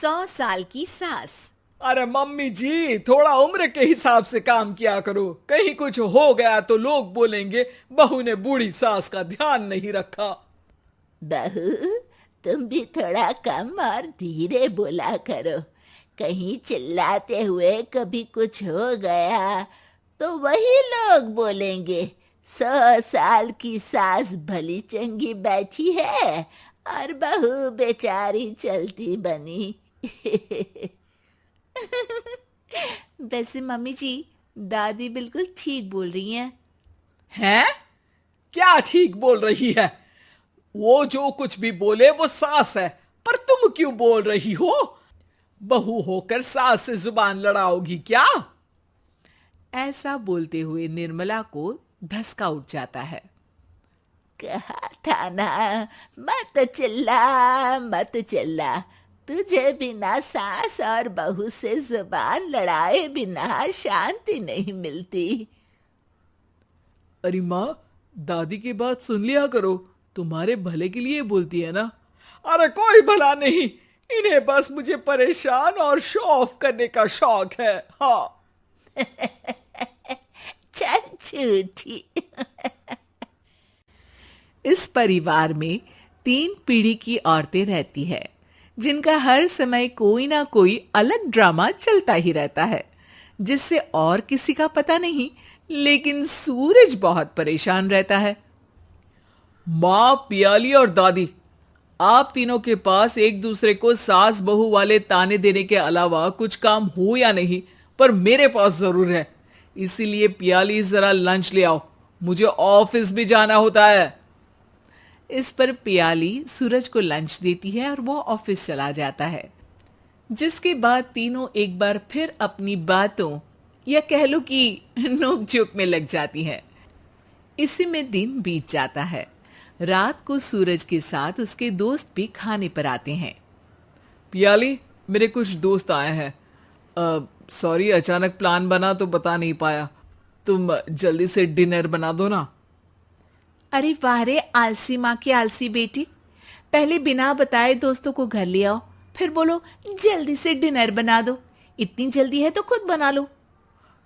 100 साल की सास। अरे मम्मी जी, थोड़ा उम्र के हिसाब से काम किया करो। कहीं कुछ हो गया तो लोग बोलेंगे बहू ने बूढ़ी सास का ध्यान नहीं रखा। बहू, तुम भी थोड़ा कम और धीरे बोला करो। कहीं चिल्लाते हुए कभी कुछ हो गया तो वही लोग बोलेंगे 100 साल की सास भली चंगी बैठी है और बहू बेचारी चलती बनी। वैसे मम्मी जी, दादी बिल्कुल ठीक बोल रही हैं। हैं? क्या ठीक बोल रही है? वो जो कुछ भी बोले वो सास है, पर तुम क्यों बोल रही हो? बहू होकर सास से जुबान लड़ाओगी क्या? ऐसा बोलते हुए निर्मला को धसका उठ जाता है। कहा था ना, मत चिल्ला मत चिल्ला। तुझे बिना सास और बहू से जुबान लड़ाए बिना शांति नहीं मिलती। अरे माँ, दादी की बात सुन लिया करो, तुम्हारे भले के लिए बोलती है ना। अरे कोई भला नहीं, इन्हें बस मुझे परेशान और शो ऑफ करने का शौक है। हाँ। चल झूठी। इस परिवार में 3 पीढ़ी की औरतें रहती है, जिनका हर समय कोई ना कोई अलग ड्रामा चलता ही रहता है, जिससे और किसी का पता नहीं, लेकिन सूरज बहुत परेशान रहता है। माँ, पियाली और दादी, आप तीनों के पास एक दूसरे को सास बहू वाले ताने देने के अलावा कुछ काम हो या नहीं, पर मेरे पास जरूर है। इसीलिए पियाली, जरा लंच ले आओ, मुझे ऑफिस भी जाना होता है। इस पर पियाली सूरज को लंच देती है और वो ऑफिस चला जाता है, जिसके बाद तीनों एक बार फिर अपनी बातों या कह लो कि नोक-झोंक में लग जाती हैं। इसी में दिन बीत जाता है। रात को सूरज के साथ उसके दोस्त भी खाने पर आते हैं। पियाली, मेरे कुछ दोस्त आए हैं। सॉरी, अचानक प्लान बना तो बता नहीं पाया। तुम जल्दी से डिनर बना दो ना। अरे वाह रे आलसी माँ की आलसी बेटी, पहले बिना बताए दोस्तों को घर ले आओ, फिर बोलो जल्दी से डिनर बना दो। इतनी जल्दी है तो खुद बना लो।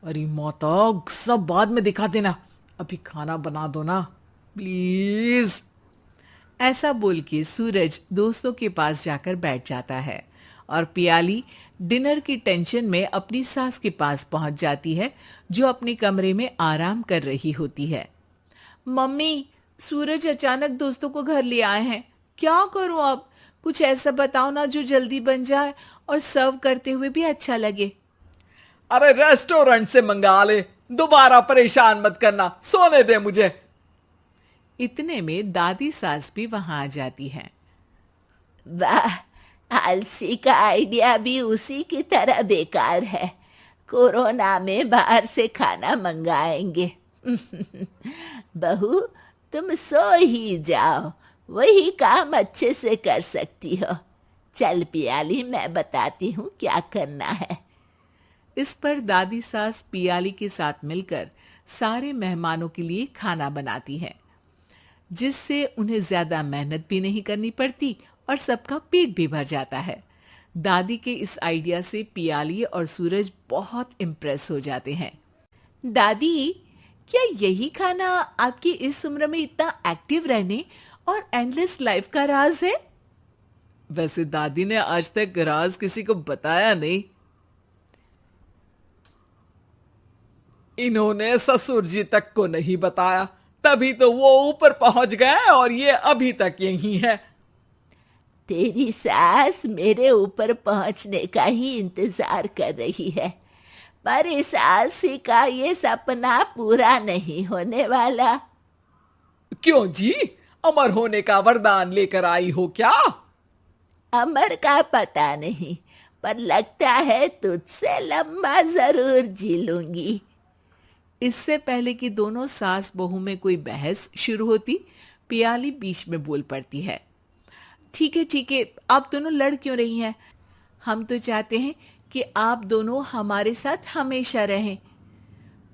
अरे माता, सब बाद में दिखा देना, अभी खाना बना दो ना प्लीज। ऐसा बोल के सूरज दोस्तों के पास जाकर बैठ जाता है और पियाली डिनर की टेंशन में अपनी सास के पास पहुंच जाती है, जो अपने कमरे में आराम कर रही होती है। मम्मी, सूरज अचानक दोस्तों को घर ले आए हैं, क्या करूं अब? कुछ ऐसा बताओ ना जो जल्दी बन जाए और सर्व करते हुए भी अच्छा लगे। अरे रेस्टोरेंट से मंगा ले, दोबारा परेशान मत करना, सोने दे मुझे। इतने में दादी सास भी वहां आ जाती है। वाह, आलसी का आइडिया भी उसी की तरह बेकार है। कोरोना में बाहर से खाना मंगाएंगे। बहू, तुम सो ही जाओ, वही काम अच्छे से कर सकती हो। चल पियाली, मैं बताती हूँ क्या करना है। इस पर दादी सास पियाली के साथ मिलकर सारे मेहमानों के लिए खाना बनाती है, जिससे उन्हें ज्यादा मेहनत भी नहीं करनी पड़ती और सबका पेट भी भर जाता है। दादी के इस आइडिया से पियाली और सूरज बहुत इम्प्रेस हो जाते हैं। दादी, क्या यही खाना आपकी इस उम्र में इतना एक्टिव रहने और एंडलेस लाइफ का राज है? वैसे दादी ने आज तक राज किसी को बताया नहीं। इन्होंने ससुर जी तक को नहीं बताया, तभी तो वो ऊपर पहुंच गए और ये अभी तक यही है। तेरी सास मेरे ऊपर पहुंचने का ही इंतजार कर रही है, पर इस आलसी का ये सपना पूरा नहीं होने वाला। क्यों जी, अमर होने का वरदान लेकर आई हो क्या? अमर का पता नहीं, पर लगता है तुझसे लंबा जरूर जी लूंगी। इससे पहले कि दोनों सास बहू में कोई बहस शुरू होती, पियाली बीच में बोल पड़ती है। ठीक है, आप दोनों लड़ क्यों रही हैं? हम तो चाहते हैं कि आप दोनों हमारे साथ हमेशा रहें।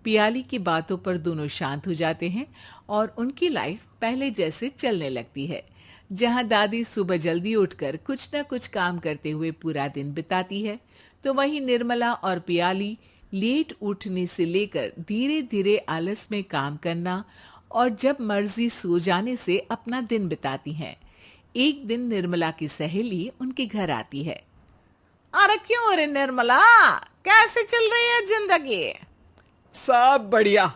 पियाली की बातों पर दोनों शांत हो जाते हैं और उनकी लाइफ पहले जैसे चलने लगती है, जहां दादी सुबह जल्दी उठकर कुछ न कुछ काम करते हुए पूरा दिन बिताती है, तो वहीं निर्मला और पियाली लेट उठने से लेकर धीरे धीरे आलस में काम करना और जब मर्जी सो जाने से अपना दिन बिताती हैं। एक दिन निर्मला की सहेली उनके घर आती है। अरे क्यों रे निर्मला, कैसे चल रही है जिंदगी? सब बढ़िया,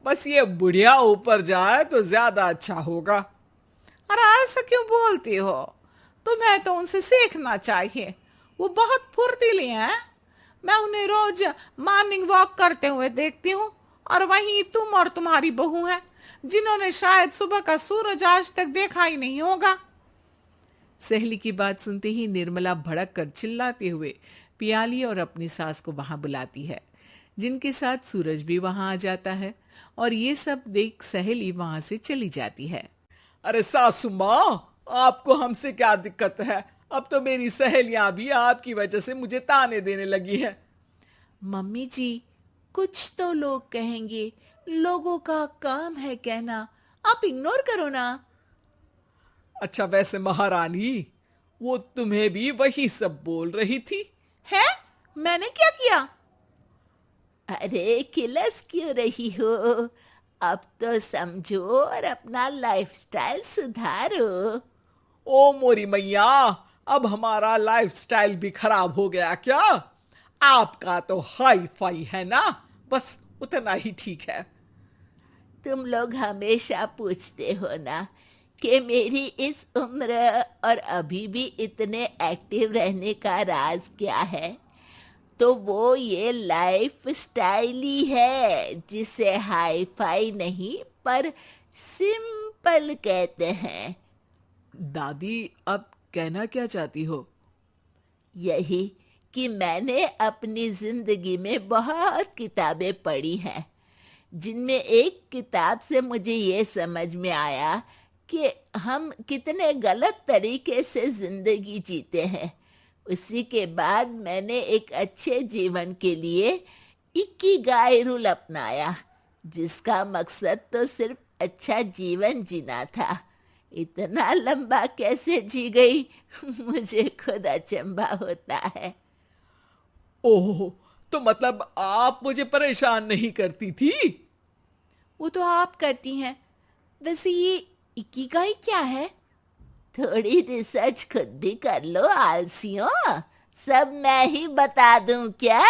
बस ये बुढ़िया ऊपर जाए तो ज्यादा अच्छा होगा। अरे ऐसा क्यों बोलती हो? तुम्हें तो उनसे सीखना चाहिए, वो बहुत फुर्तीली हैं। मैं उन्हें रोज मॉर्निंग वॉक करते हुए देखती हूँ, और वहीं तुम और तुम्हारी बहू हैं जिन्होंने शायद सुबह का सूरज आज तक देखा ही नहीं होगा। सहेली की बात सुनते ही निर्मला भड़क कर चिल्लाते हुए पियाली और अपनी सास को वहां बुलाती है, जिनके साथ सूरज भी वहां आ जाता है, और ये सब देख सहेली वहां से चली जाती है। अरे सासू माँ, आपको हमसे क्या दिक्कत है? अब तो मेरी सहेलियां भी आपकी वजह से मुझे ताने देने लगी है। मम्मी जी, कुछ तो लोग कहेंगे, लोगों का काम है कहना, आप इग्नोर करो ना। अच्छा वैसे महारानी, वो तुम्हें भी वही सब बोल रही थी? है? मैंने क्या किया? अरे किलस क्यों रही हो? अब तो समझो और अपना लाइफस्टाइल सुधारो। ओ मोरी मैया, अब हमारा लाइफस्टाइल भी खराब हो गया क्या? आपका तो हाई फाई है ना, बस उतना ही ठीक है। तुम लोग हमेशा पूछते हो ना कि मेरी इस उम्र और अभी भी इतने एक्टिव रहने का राज क्या है, तो वो ये लाइफ स्टाइल ही है जिसे हाई फाई नहीं पर सिंपल कहते हैं। दादी, अब कहना क्या चाहती हो? यही कि मैंने अपनी जिंदगी में बहुत किताबें पढ़ी हैं, जिनमें एक किताब से मुझे ये समझ में आया कि हम कितने गलत तरीके से जिंदगी जीते हैं। उसी के बाद मैंने एक अच्छे जीवन के लिए इकिगाई रूल अपनाया, जिसका मकसद तो सिर्फ अच्छा जीवन जीना था। इतना लंबा कैसे जी गई मुझे खुद अचंभा होता है। ओह, तो मतलब आप मुझे परेशान नहीं करती थी? वो तो आप करती हैं। वैसे ये इकिगाई क्या है? थोड़ी रिसर्च खुद भी कर लो आलसियों, सब मैं ही बता दूं क्या?